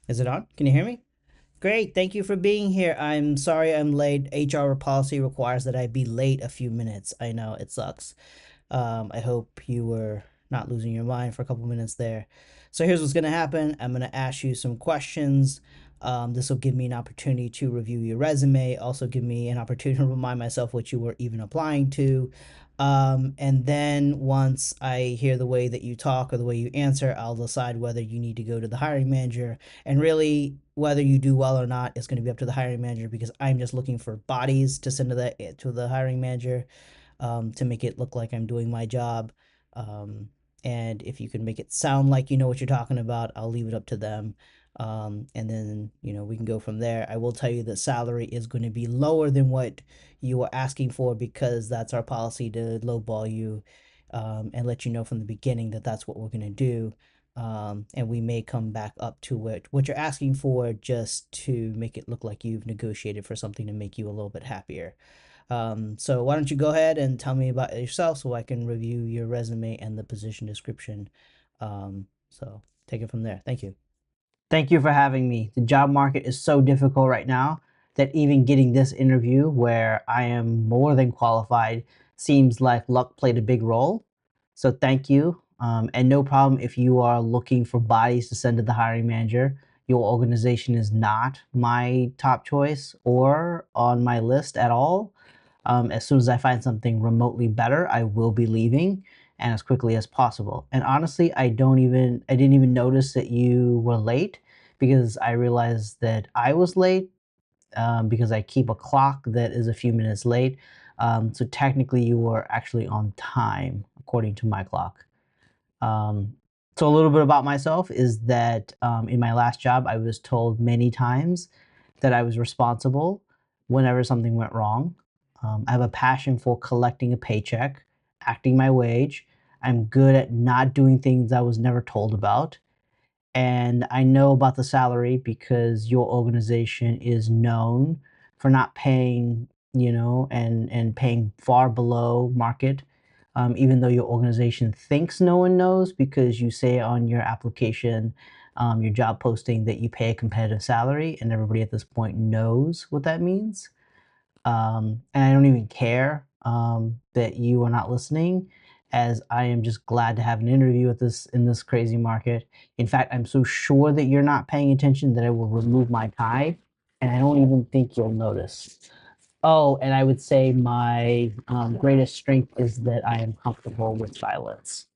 Is it on? Can you hear me? Great. Thank you for being here. I'm sorry I'm late. HR policy requires that I be late a few minutes. I know it sucks. I hope you were not losing your mind for a couple minutes there. So here's what's going to happen. I'm going to ask you some questions. This will give me an opportunity to review your resume, also give me an opportunity to remind myself what you were even applying to. And then once I hear the way that you talk or the way you answer, I'll decide whether you need to go to the hiring manager. And really, whether you do well or not is going to be up to the hiring manager because I'm just looking for bodies to send to the hiring manager to make it look like I'm doing my job. Um, and if you can make it sound like you know what you're talking about, I'll leave it up to them. And then, we can go from there. I will tell you that salary is going to be lower than what you were asking for because that's our policy to lowball you and let you know from the beginning that that's what we're going to do. And we may come back up to what you're asking for just to make it look like you've negotiated for something to make you a little bit happier. So why don't you go ahead and tell me about yourself so I can review your resume and the position description. So take it from there. Thank you. Thank you for having me. The job market is so difficult right now that even getting this interview, where I am more than qualified, seems like luck played a big role. So thank you. And no problem if you are looking for bodies to send to the hiring manager. Your organization is not my top choice or on my list at all. As soon as I find something remotely better, I will be leaving and as quickly as possible. And honestly, I didn't even notice that you were late because I realized that I was late because I keep a clock that is a few minutes late. So technically, you were actually on time according to my clock. Um, so a little bit about myself is that in my last job, I was told many times that I was responsible whenever something went wrong. I have a passion for collecting a paycheck, acting my wage. I'm good at not doing things I was never told about. And I know about the salary because your organization is known for not paying, and paying far below market, even though your organization thinks no one knows because you say on your application, your job posting that you pay a competitive salary, and everybody at this point knows what that means. And I don't even care that you are not listening, as I am just glad to have an interview with this in this crazy market. In fact, I'm so sure that you're not paying attention that I will remove my tie, and I don't even think you'll notice. Oh, and I would say my greatest strength is that I am comfortable with silence.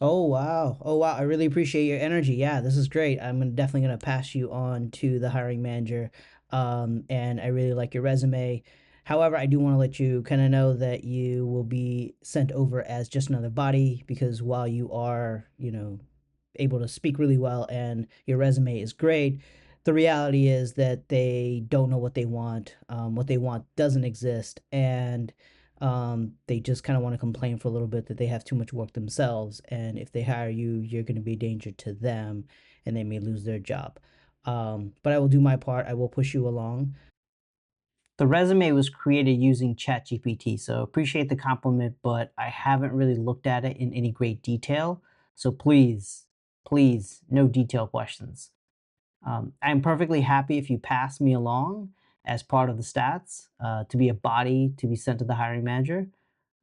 Oh wow. Oh wow. I really appreciate your energy. Yeah, this is great. Definitely gonna pass you on to the hiring manager. And I really like your resume. However, I do want to let you kind of know that you will be sent over as just another body because while you are, able to speak really well and your resume is great, the reality is that they don't know what they want. What they want doesn't exist, and they just kind of want to complain for a little bit that they have too much work themselves. And if they hire you, you're going to be a danger to them and they may lose their job. But I will do my part. I will push you along. The resume was created using ChatGPT, so appreciate the compliment, but I haven't really looked at it in any great detail. So please, please, no detail questions. I'm perfectly happy if you pass me along as part of the stats to be a body to be sent to the hiring manager.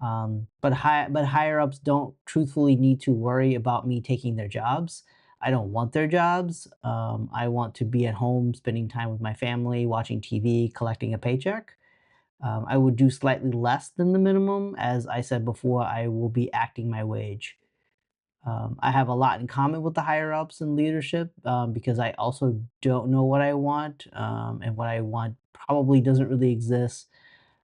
But higher ups don't truthfully need to worry about me taking their jobs. I don't want their jobs. I want to be at home, spending time with my family, watching TV, collecting a paycheck. I would do slightly less than the minimum. As I said before, I will be acting my wage. I have a lot in common with the higher ups in leadership because I also don't know what I want, and what I want probably doesn't really exist.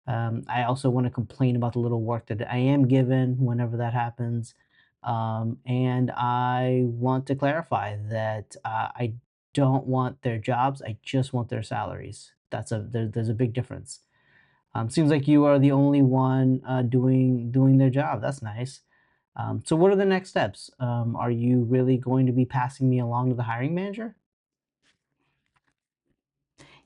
I also want to complain about the little work that I am given whenever that happens. And I want to clarify that I don't want their jobs, I just want their salaries. There's a big difference. Seems like you are the only one doing their job. That's nice. So what are the next steps? Are you really going to be passing me along to the hiring manager?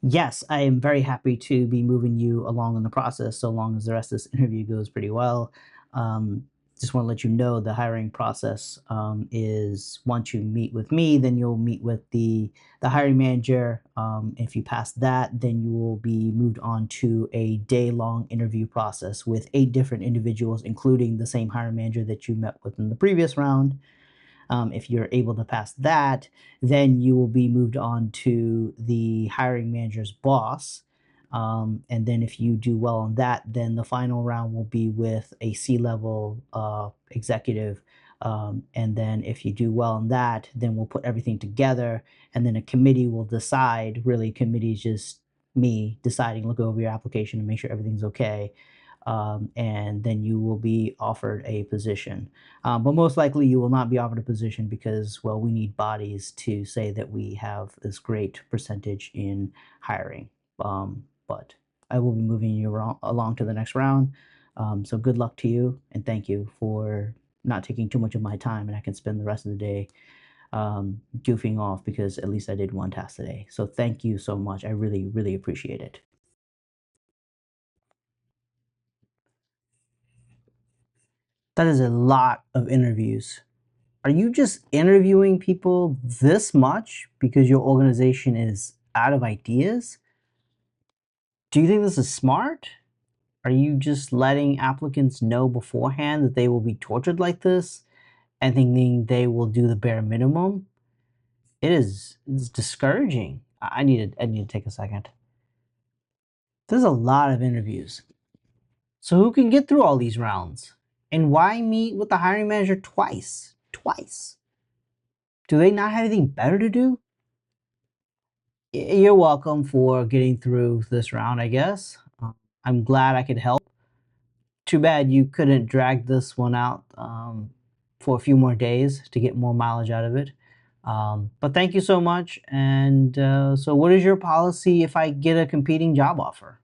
Yes, I am very happy to be moving you along in the process, so long as the rest of this interview goes pretty well. Um, just want to let you know the hiring process is once you meet with me, then you'll meet with the hiring manager. If you pass that, then you will be moved on to a day-long interview process with 8 different individuals, including the same hiring manager that you met with in the previous round. If you're able to pass that, then you will be moved on to the hiring manager's boss. And then if you do well on that, then the final round will be with a C-level executive. And then if you do well on that, then we'll put everything together, and then a committee will decide. Really, committee is just me deciding, look over your application and make sure everything's okay. And then you will be offered a position. But most likely you will not be offered a position because, well, we need bodies to say that we have this great percentage in hiring. But I will be moving you along to the next round. So good luck to you, and thank you for not taking too much of my time, and I can spend the rest of the day goofing off because at least I did one task today. So thank you so much. I really, really appreciate it. That is a lot of interviews. Are you just interviewing people this much because your organization is out of ideas? Do you think this is smart? Are you just letting applicants know beforehand that they will be tortured like this and thinking they will do the bare minimum? It's discouraging. I need to take a second. There's a lot of interviews. So who can get through all these rounds? And why meet with the hiring manager twice? Twice. Do they not have anything better to do? You're welcome for getting through this round, I guess. I'm glad I could help. Too bad you couldn't drag this one out for a few more days to get more mileage out of it. But thank you so much. And so, what is your policy if I get a competing job offer?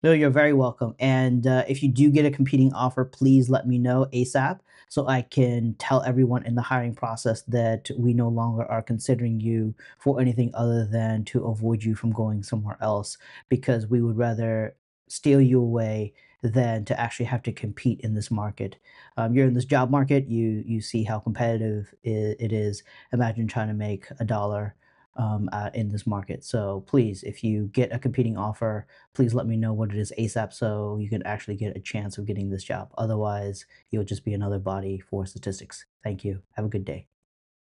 No, you're very welcome. And if you do get a competing offer, please let me know ASAP so I can tell everyone in the hiring process that we no longer are considering you for anything other than to avoid you from going somewhere else, because we would rather steal you away than to actually have to compete in this market. You're in this job market, you see how competitive it is. Imagine trying to make a dollar in this market. So please, if you get a competing offer, please let me know what it is ASAP so you can actually get a chance of getting this job. Otherwise, you'll just be another body for statistics. Thank you. Have a good day.